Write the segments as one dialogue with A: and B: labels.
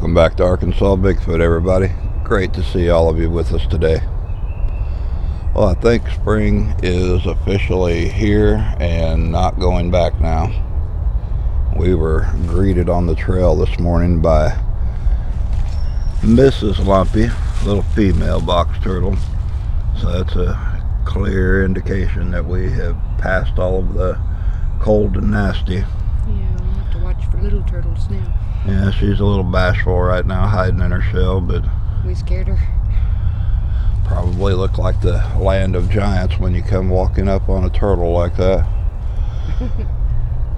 A: Welcome back to Arkansas Bigfoot, everybody. Great to see all of you with us today. Well, I think spring is officially here and not going back now. We were greeted on the trail this morning by Mrs. Lumpy, little female box turtle. So that's a clear indication that we have passed all of the cold and nasty.
B: Yeah, we'll have to watch for little turtles now.
A: Yeah, she's a little bashful right now, hiding in her shell, but
B: We scared her.
A: probably look like the land of giants when you come walking up on a turtle like that.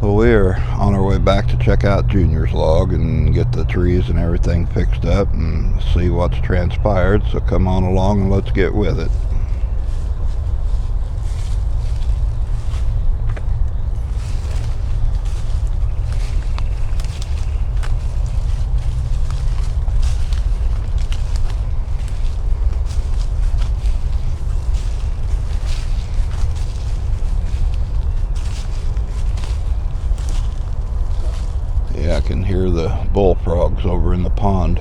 A: Well, we are on our way back to check out Junior's log and get the trees and everything fixed up and see what's transpired. So come on along and let's get with it. Yeah, I can hear the bullfrogs over in the pond.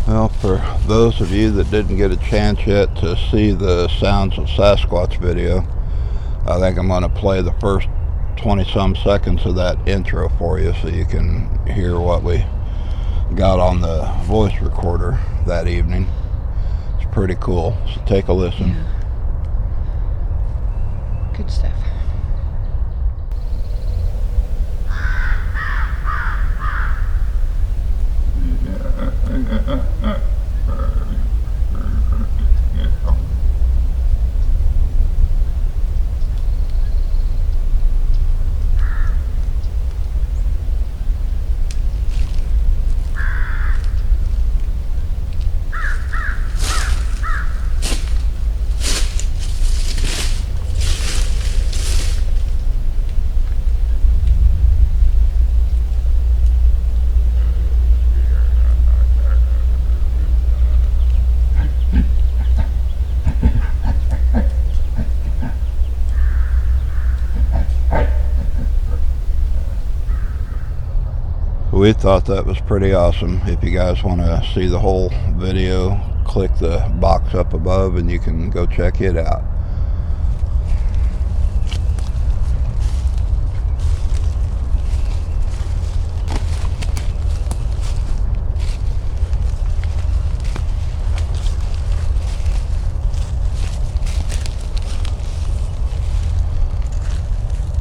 A: Well, for those of you that didn't get a chance yet to see the Sounds of Sasquatch video, I think I'm going to play the first 20-some seconds of that intro for you so you can hear what we got on the voice recorder that evening. It's pretty cool, so take a listen.
B: Yeah. Good stuff.
A: We thought that was pretty awesome. If you guys want to see the whole video, click the box up above and you can go check it out.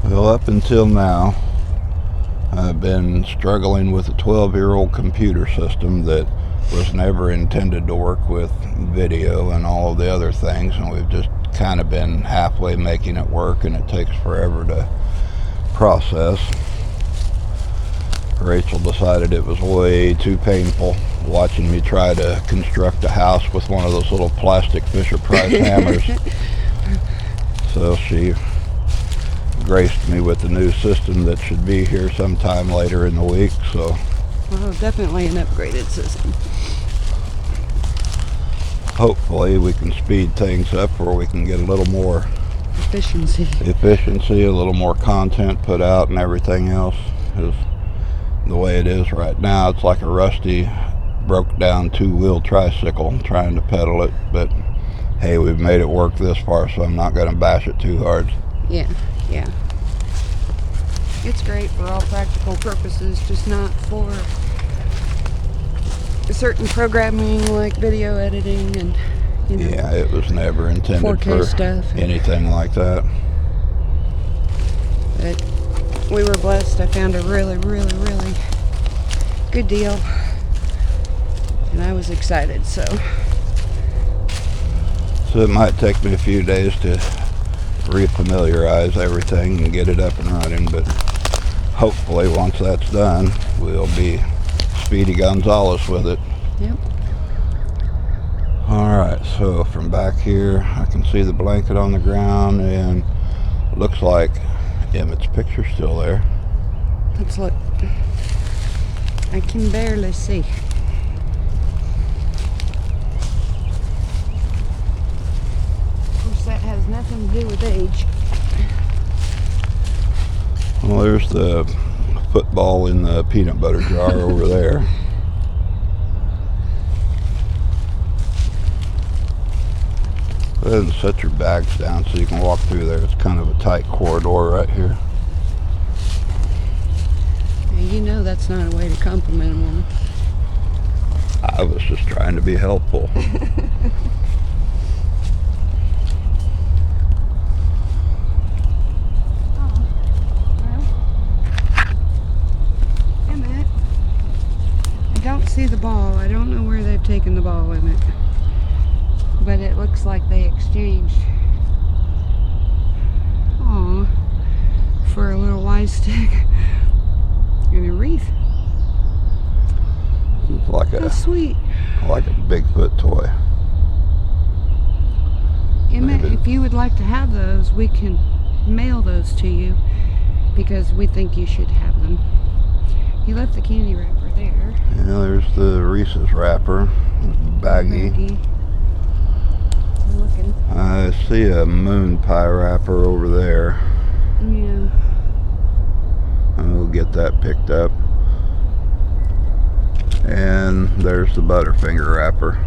A: Well, up until now, I've been struggling with a 12-year-old computer system that was never intended to work with video and all of the other things, and we've just kind of been halfway making it work, and it takes forever to process. Rachel decided it was way too painful watching me try to construct a house with one of those little plastic Fisher-Price hammers. So she graced me with the new system that should be here sometime later in the week. So,
B: Well, definitely an upgraded system.
A: hopefully we can speed things up where we can get a little more
B: Efficiency.
A: a little more content put out and everything else. Because the way it is right now, it's like a rusty, broke down two-wheel tricycle trying to pedal it. But hey, we've made it work this far, so I'm not going to bash it too hard.
B: Yeah. It's great for all practical purposes, just not for certain programming like video editing and,
A: Yeah, it was never intended
B: 4K
A: for
B: stuff.
A: anything like that.
B: But we were blessed. I found a really good deal. And I was excited, so
A: it might take me a few days to refamiliarize everything and get it up and running, but hopefully once that's done, we'll be Speedy Gonzalez with it.
B: Yep.
A: Alright, so from back here I can see the blanket on the ground, and looks like Emmett's picture's still there.
B: Let's look. I can barely see. Of course, that has nothing to do with age.
A: Well, there's the football in the peanut butter jar over there. Go ahead and set your bags down so you can walk through there. It's kind of a tight corridor right here.
B: Now, you know that's not a way to compliment a woman.
A: I was just trying to be helpful.
B: Emmett, I don't see the ball. I don't know where they've taken the ball, Emmett. But it looks like they exchanged. Aw, for a little wise stick and a wreath.
A: It's like
B: That's sweet.
A: a Bigfoot toy.
B: Emmett,
A: Maybe.
B: if you would like to have those, we can mail those to you because we think you should have them. He left the candy wrapper there.
A: Yeah, there's the Reese's wrapper, baggy.
B: Maggie. I'm looking.
A: I see a moon pie wrapper over there.
B: Yeah.
A: And we'll get that picked up. And there's the Butterfinger wrapper.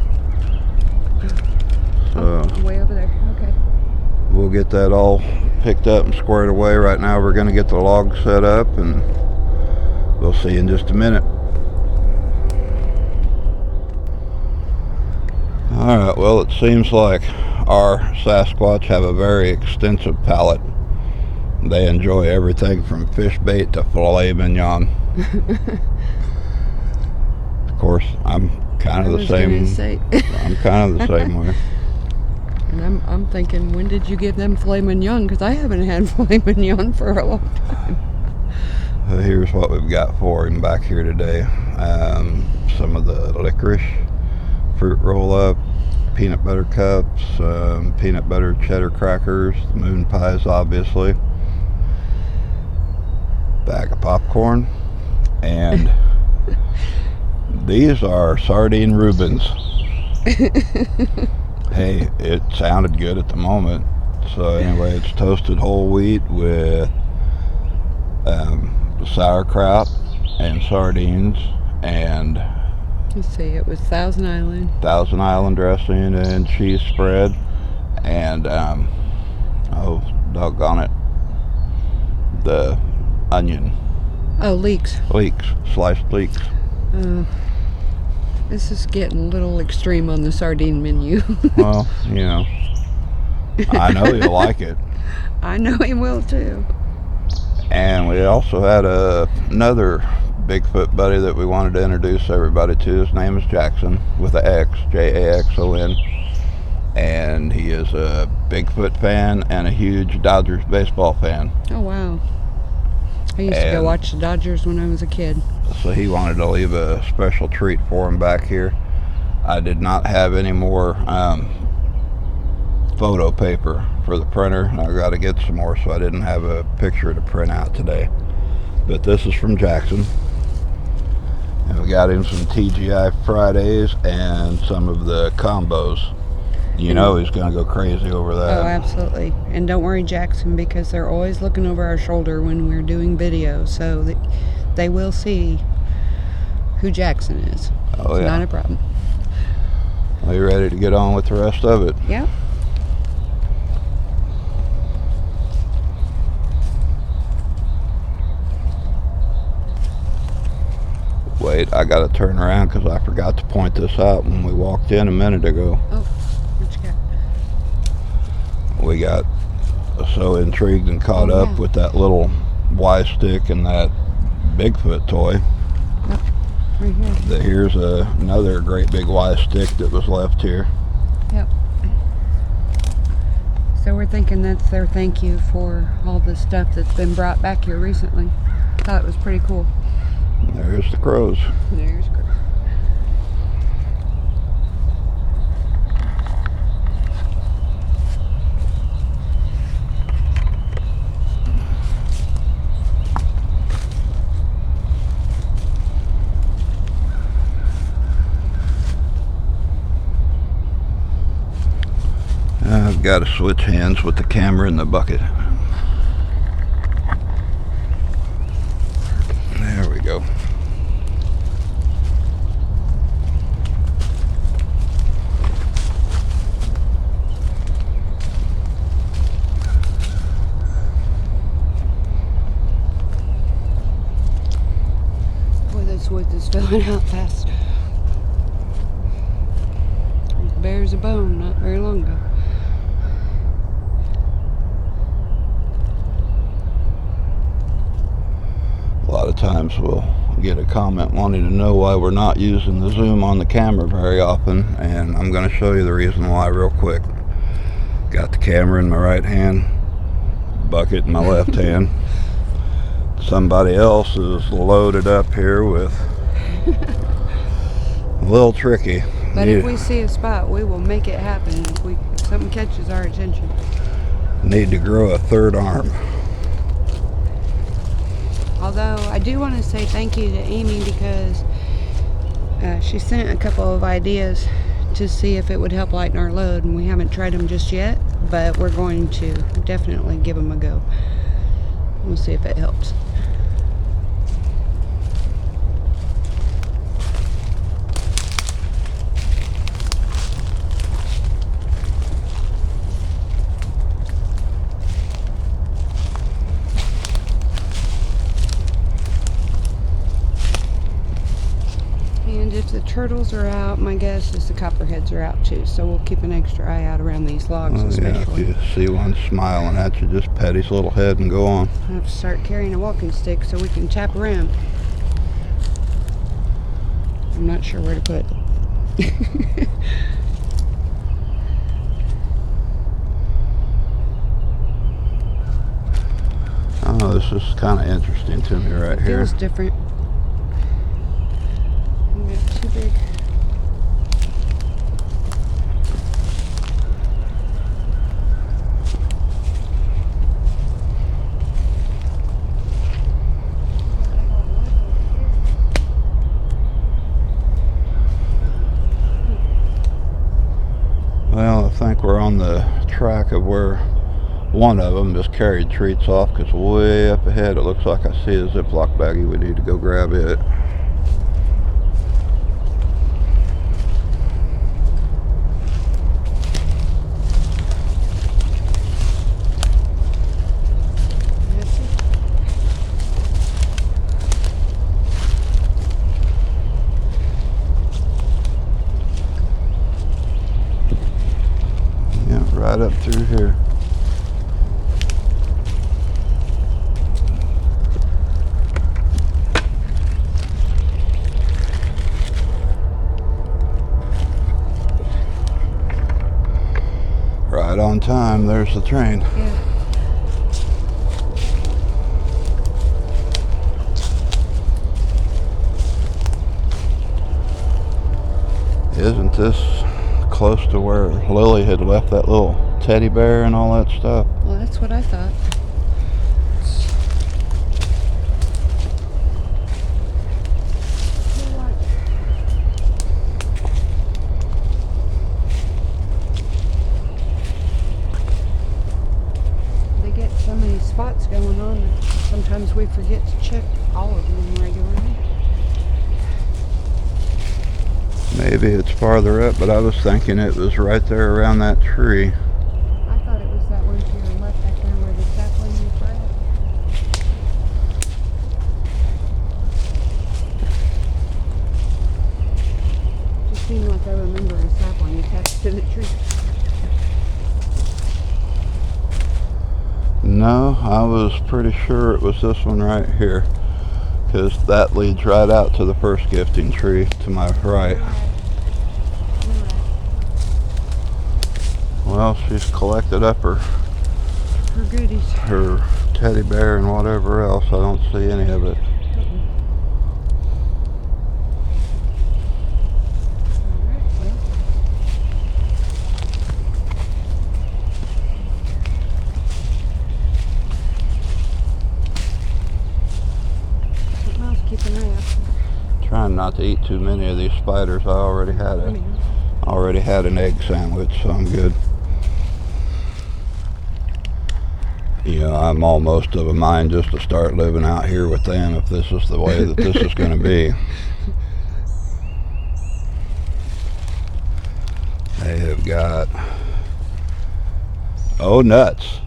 A: So
B: Oh, way over there. Okay.
A: we'll get that all picked up and squared away. Right now we're going to get the log set up, and we'll see you in just a minute. Alright, well, it seems like our Sasquatch have a very extensive palate. They enjoy everything from fish bait to filet mignon. Of course, I'm kind of the same. I'm kind of the same way.
B: And I'm thinking, when did you give them filet mignon? Because I haven't had filet mignon for a long time.
A: Here's what we've got for him back here today. Some of the licorice, fruit roll-up, peanut butter cups, peanut butter cheddar crackers, the moon pies obviously, bag of popcorn, and these are sardine Reubens. Hey, it sounded good at the moment. So anyway, it's toasted whole wheat with sauerkraut and sardines and
B: Let's see, it was Thousand Island
A: dressing and cheese spread and oh doggone it, the onion
B: leeks.
A: Sliced leeks.
B: This is getting a little extreme on the sardine menu.
A: Well, you know, I know you'll like it.
B: I know he will too.
A: And we also had another Bigfoot buddy that we wanted to introduce everybody to. His name is Jackson with an X, Jaxon. And he is a Bigfoot fan and a huge Dodgers baseball fan.
B: Oh, wow. I used to go watch the Dodgers when I was a kid.
A: So he wanted to leave a special treat for him back here. I did not have any more photo paper for the printer. I got to get some more, so I didn't have a picture to print out today. But this is from Jackson. And we got him some TGI Fridays and some of the combos. You know he's going to go crazy over that.
B: Oh, absolutely. And don't worry, Jackson, because they're always looking over our shoulder when we're doing videos, so that they will see who Jackson is.
A: Oh,
B: it's
A: yeah.
B: not a problem.
A: Are you ready to get on with the rest of it?
B: Yep.
A: Wait, I got to turn around because I forgot to point this out when we walked in a minute ago.
B: Oh, what you got?
A: We got so intrigued and caught up with that little Y stick and that Bigfoot toy.
B: Yep, right here.
A: That here's another great big Y stick that was left here.
B: Yep. So we're thinking that's their thank you for all the stuff that's been brought back here recently. Thought it was pretty cool.
A: There's the crows.
B: There's Chris.
A: got to switch hands with the camera and the bucket. There we go.
B: Boy, this wood is filling out fast. Bears a bone not very long ago.
A: A lot of times we'll get a comment wanting to know why we're not using the zoom on the camera very often, and I'm going to show you the reason why real quick. Got the camera in my right hand, bucket in my left hand. Somebody else is loaded up here with a little tricky.
B: But if we see a spot, we will make it happen if something catches our attention.
A: Need to grow a third arm.
B: Although I do want to say thank you to Amy because she sent a couple of ideas to see if it would help lighten our load, and we haven't tried them just yet, but we're going to definitely give them a go. We'll see if it helps. And if the turtles are out, my guess is the copperheads are out too. So we'll keep an extra eye out around these logs, especially.
A: Yeah, if you see one smiling at you, just pet his little head and go on.
B: I have to start carrying a walking stick so we can tap around. I'm not sure where to put it.
A: Oh, this is kind of interesting to me right here.
B: Feels different. We got too big.
A: Well, I think we're on the track of where one of them just carried treats off, because way up ahead it looks like I see a Ziploc baggie. We need to go grab it. Yeah, right up through here. Right on time, there's the train.
B: Yeah.
A: Isn't this close to where Lily had left that little teddy bear and all that stuff?
B: Well, that's what I thought. They get so many spots going on that sometimes we forget to check all of them regularly.
A: Maybe it's farther up, but I was thinking it was right there around that tree.
B: I thought it was that one to your left back there where the sapling is right. Just seemed like I remember a sapling attached to the tree.
A: No, I was pretty sure it was this one right here, because that leads right out to the first gifting tree to my right. Well, she's collected up her
B: goodies.
A: Her teddy bear and whatever else. I don't see any of it.
B: Keep an eye out.
A: Trying not to eat too many of these spiders. I already had an egg sandwich, so I'm good. You know, I'm almost of a mind just to start living out here with them if this is the way that this is going to be. They have got, nuts.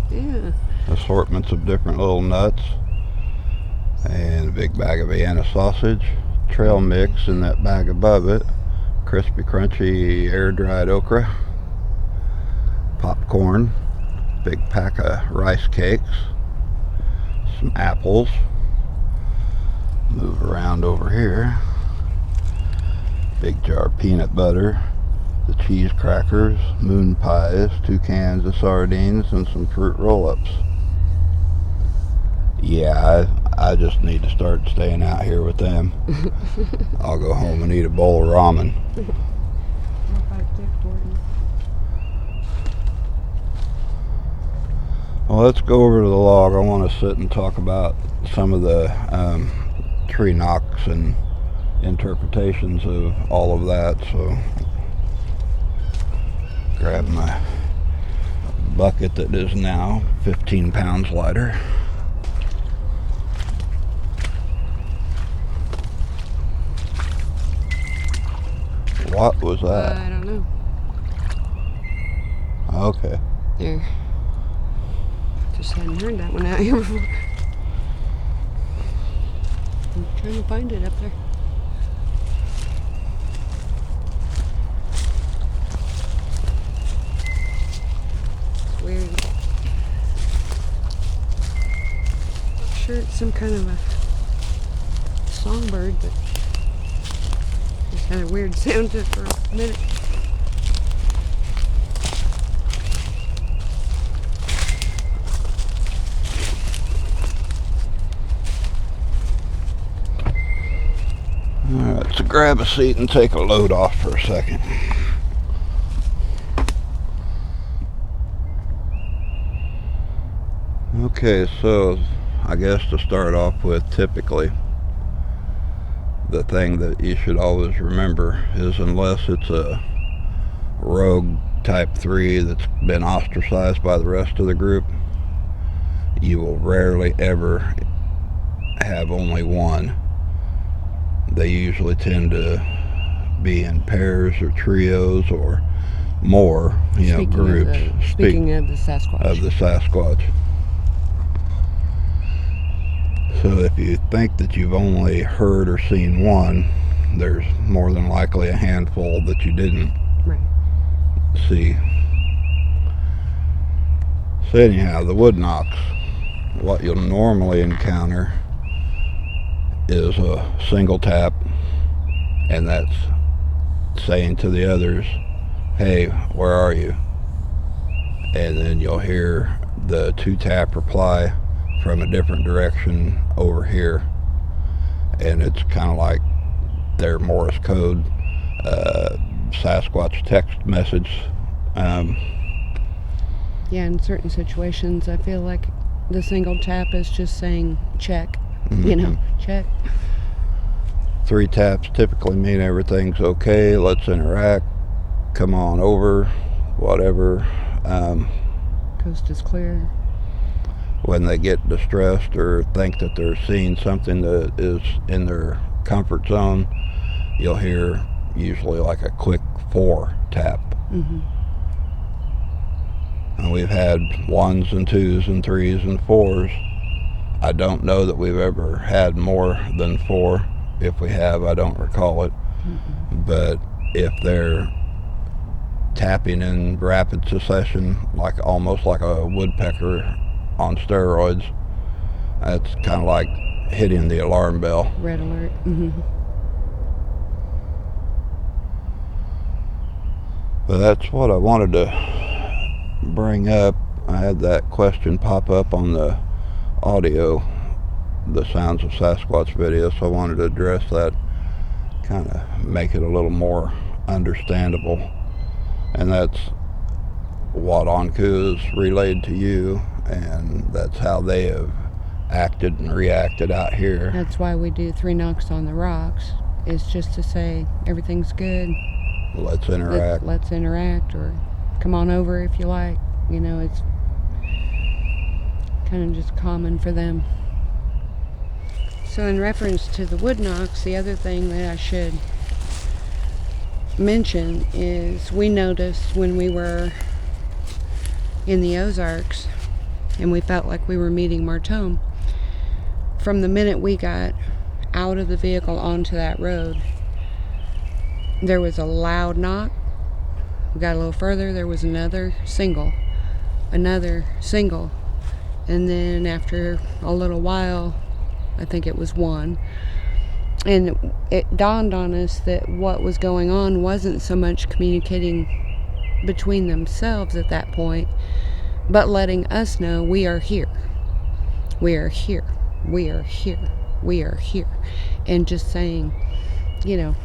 B: Yeah.
A: Assortments of different little nuts. And a big bag of Vienna sausage. Trail mix in that bag above it. Crispy, crunchy, air-dried okra. Popcorn. Big pack of rice cakes. Some apples. Move around over here. Big jar of peanut butter. The cheese crackers. Moon pies. 2 cans of sardines and some fruit roll-ups. Yeah, I just need to start staying out here with them. I'll go home and eat a bowl of ramen. Well, let's go over to the log. I want to sit and talk about some of the tree knocks and interpretations of all of that. So, grab my bucket that is now 15 pounds lighter. What was that?
B: I don't know.
A: Okay.
B: There. Just hadn't heard that one out here before. I'm trying to find it up there. It's weird. I'm sure it's some kind of a songbird, but it's had a weird sound to it for a minute.
A: Alright, so grab a seat and take a load off for a second. Okay, so I guess to start off with, typically the thing that you should always remember is unless it's a rogue type 3 that's been ostracized by the rest of the group, you will rarely ever have only one. They usually tend to be in pairs or trios or more, groups.
B: Speaking of the Sasquatch.
A: Of the Sasquatch. So if you think that you've only heard or seen one, there's more than likely a handful that you didn't see. So anyhow, the wood knocks. What you'll normally encounter is a single tap, and that's saying to the others, hey, where are you? And then you'll hear the 2-tap reply from a different direction over here, and it's kind of like their Morse code Sasquatch text message.
B: Yeah, in certain situations I feel like the single tap is just saying check. Check.
A: 3 taps typically mean everything's okay, let's interact, come on over, whatever.
B: Coast is clear.
A: When they get distressed or think that they're seeing something that is in their comfort zone, you'll hear usually like a quick 4 tap. And we've had 1s and 2s and 3s and 4s. I don't know that we've ever had more than 4. If we have, I don't recall it. But if they're tapping in rapid succession, like almost like a woodpecker on steroids, that's kind of like hitting the alarm bell.
B: Red alert.
A: But that's what I wanted to bring up. I had that question pop up on the audio, the Sounds of Sasquatch video, so I wanted to address that, kind of make it a little more understandable. And that's what Anku has relayed to you, and that's how they have acted and reacted out here.
B: That's why we do 3 knocks on the rocks. It's just to say everything's good.
A: Let's interact.
B: Let's interact, or come on over if you like. It's kind of just common for them. So in reference to the wood knocks, the other thing that I should mention is we noticed when we were in the Ozarks and we felt like we were meeting Martome, from the minute we got out of the vehicle onto that road, there was a loud knock. We got a little further, there was another single, and then after a little while, I think it was one. And it dawned on us that what was going on wasn't so much communicating between themselves at that point, but letting us know we are here. We are here. We are here. We are here. And just saying, you know,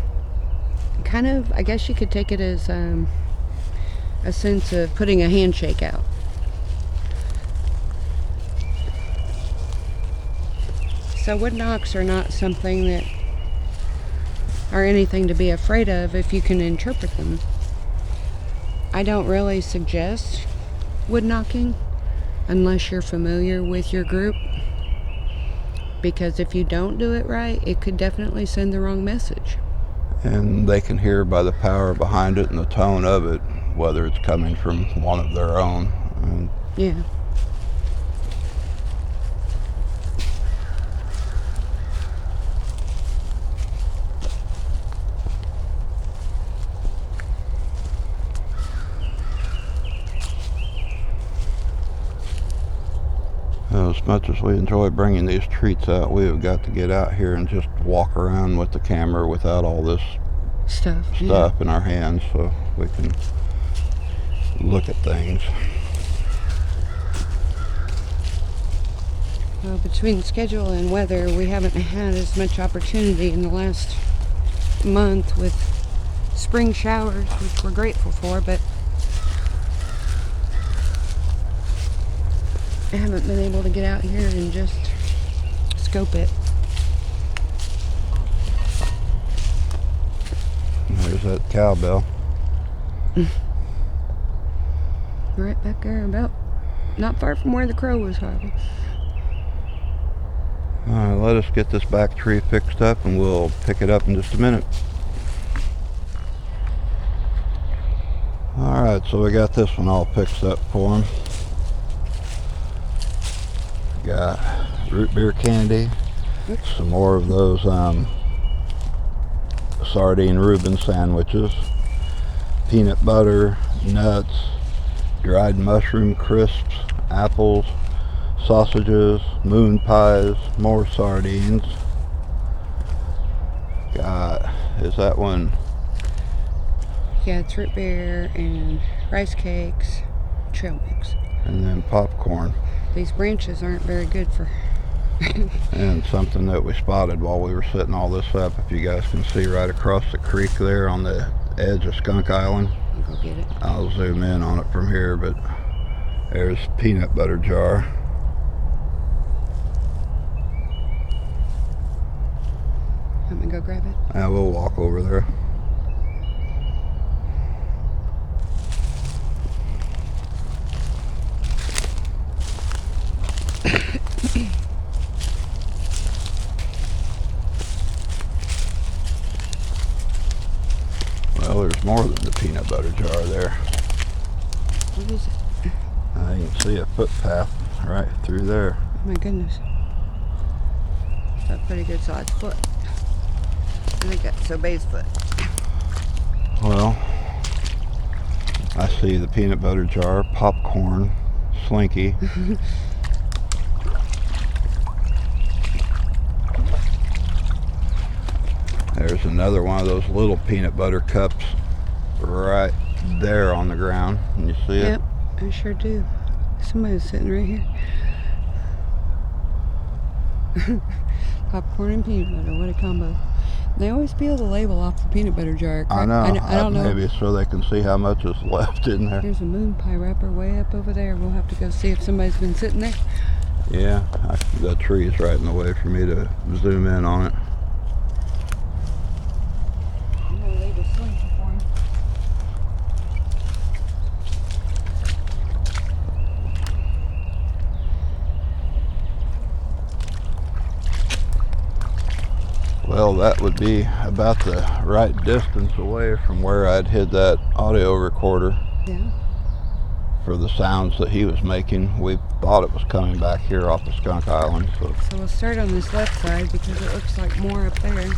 B: kind of, I guess you could take it as a sense of putting a handshake out. So wood knocks are not something that are anything to be afraid of if you can interpret them. I don't really suggest wood knocking unless you're familiar with your group, because if you don't do it right, it could definitely send the wrong message.
A: And they can hear by the power behind it and the tone of it whether it's coming from one of their own.
B: Yeah.
A: As much as we enjoy bringing these treats out, we have got to get out here and just walk around with the camera without all this
B: Stuff
A: in our hands, so we can look at things.
B: Well, between schedule and weather, we haven't had as much opportunity in the last month with spring showers, which we're grateful for, but I haven't been able to get out here and just scope it.
A: There's that cowbell.
B: Right back there, about not far from where the crow was hiding.
A: Alright, let us get this back tree fixed up and we'll pick it up in just a minute. Alright, so we got this one all fixed up for him. Got root beer candy, some more of those sardine Reuben sandwiches, peanut butter, nuts, dried mushroom crisps, apples, sausages, moon pies, more sardines. Got, is that one?
B: Yeah, it's root beer and rice cakes, trail mix.
A: And then popcorn.
B: These branches aren't very good for...
A: And something that we spotted while we were setting all this up, if you guys can see right across the creek there on the edge of Skunk Island.
B: I'll go get it.
A: I'll zoom in on it from here, but there's peanut butter jar.
B: Want me to go grab it?
A: Yeah, we'll walk over there. Well, there's more than the peanut butter jar there.
B: What is it?
A: You can see a footpath right through there.
B: Oh my goodness. That's a pretty good sized foot. I think that's Obey's foot.
A: Well, I see the peanut butter jar, popcorn, Slinky. There's another one of those little peanut butter cups right there on the ground. Can you see it?
B: Yep, I sure do. Somebody's sitting right here. Popcorn and peanut butter, what a combo. They always peel the label off the peanut butter jar.
A: I know.
B: I don't know.
A: Maybe so they can see how much is left in there.
B: There's a moon pie wrapper way up over there. We'll have to go see if somebody's been sitting there.
A: Yeah, the tree's right in the way for me to zoom in on it.
B: I'm gonna leave a Slinky for him.
A: Well, that would be about the right distance away from where I'd hid that audio recorder.
B: Yeah.
A: For the sounds that he was making. We thought it was coming back here off of Skunk Island. So
B: we'll start on this left side because it looks like more up there.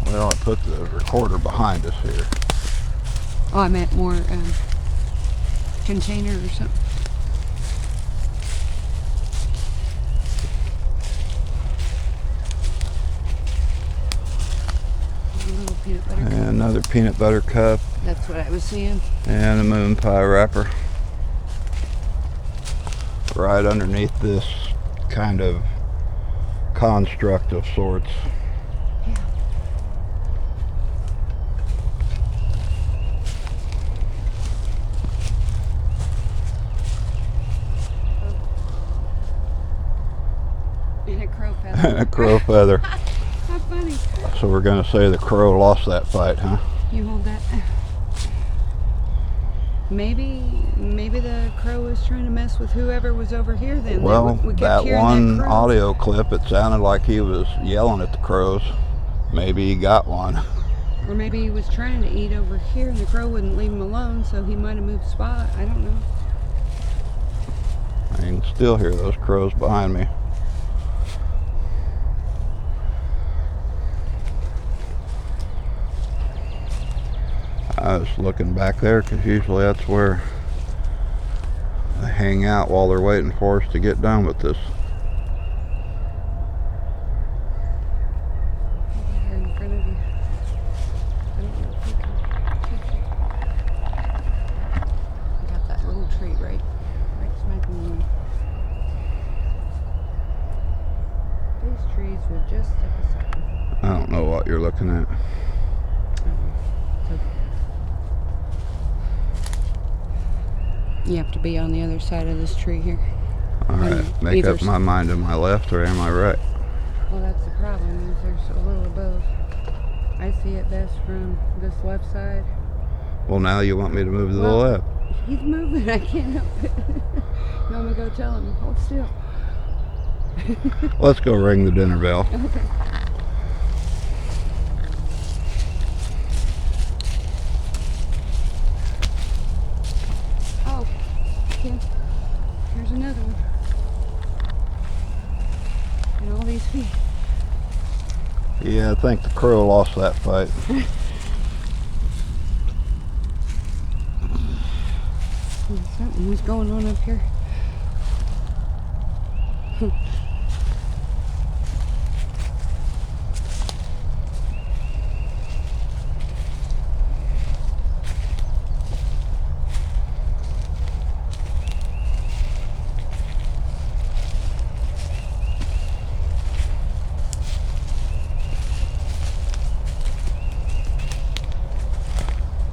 A: Well, I put the recorder behind us here.
B: Oh, I meant more container or something. A little peanut butter cup.
A: And another peanut butter cup.
B: That's what I was seeing.
A: And a moon pie wrapper. Right underneath this kind of construct of sorts.
B: Yeah. And a crow feather.
A: A crow feather.
B: How funny.
A: So we're going to say the crow lost that fight, huh?
B: You hold that. Maybe the crow was trying to mess with whoever was over here then.
A: Well,
B: we kept
A: that
B: hearing
A: one
B: that crow.
A: audio clip, it sounded like he was yelling at the crows. Maybe he got one.
B: Or maybe he was trying to eat over here and the crow wouldn't leave him alone, so he might have moved spot. I don't know.
A: I can still hear those crows behind me. I was looking back there because usually that's where they hang out while they're waiting for us to get done with this.
B: Over here in front of you. I don't know if you can take it. I got that little tree right smack in the middle. These trees will just step aside.
A: I don't know what you're looking at.
B: You have to be on the other side of this tree here.
A: Alright, make up my mind. Am I left or am I right?
B: Well, that's the problem, is there's a little above. I see it best from this left side.
A: Well, now you want me to move to the left.
B: He's moving, I can't help it. You want me to go tell him, hold still.
A: Let's go ring the dinner bell.
B: Okay. Oh, okay. Here's another one. And all these feet.
A: Yeah, I think the crow lost that fight.
B: Something was going on up here.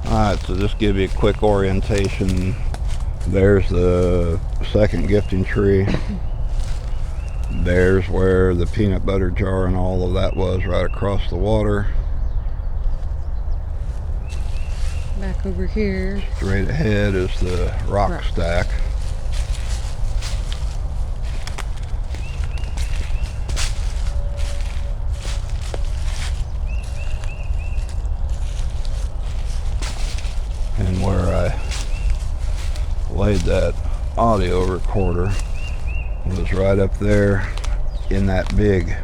A: Alright, so just give you a quick orientation. There's the second gifting tree. There's where the peanut butter jar and all of that was, right across the water.
B: Back over here.
A: Straight ahead is the rock stack. And where I laid that audio recorder was right up there in that big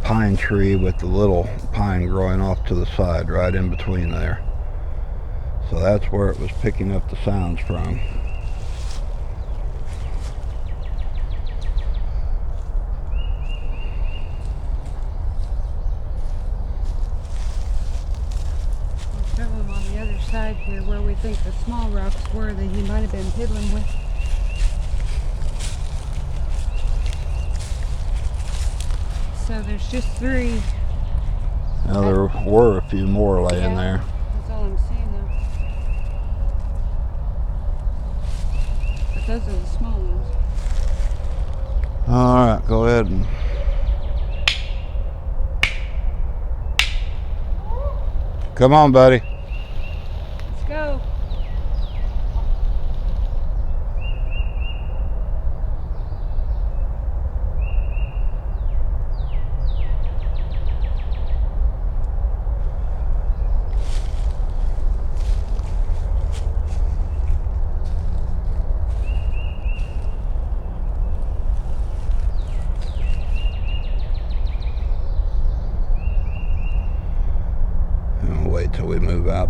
A: pine tree with the little pine growing off to the side, right in between there. So that's where it was picking up the sounds from.
B: Some of them on the other side here where we think the small rocks were that he might have been piddling with. So there's just 3.
A: Now there were a few more laying there.
B: That's all I'm seeing though. But those are the small ones.
A: Alright, go ahead and come on, buddy.
B: Let's go.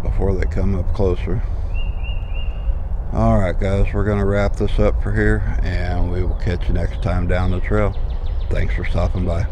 A: before they come up closer. Alright guys, we're going to wrap this up for here, and we will catch you next time down the trail. Thanks for stopping by.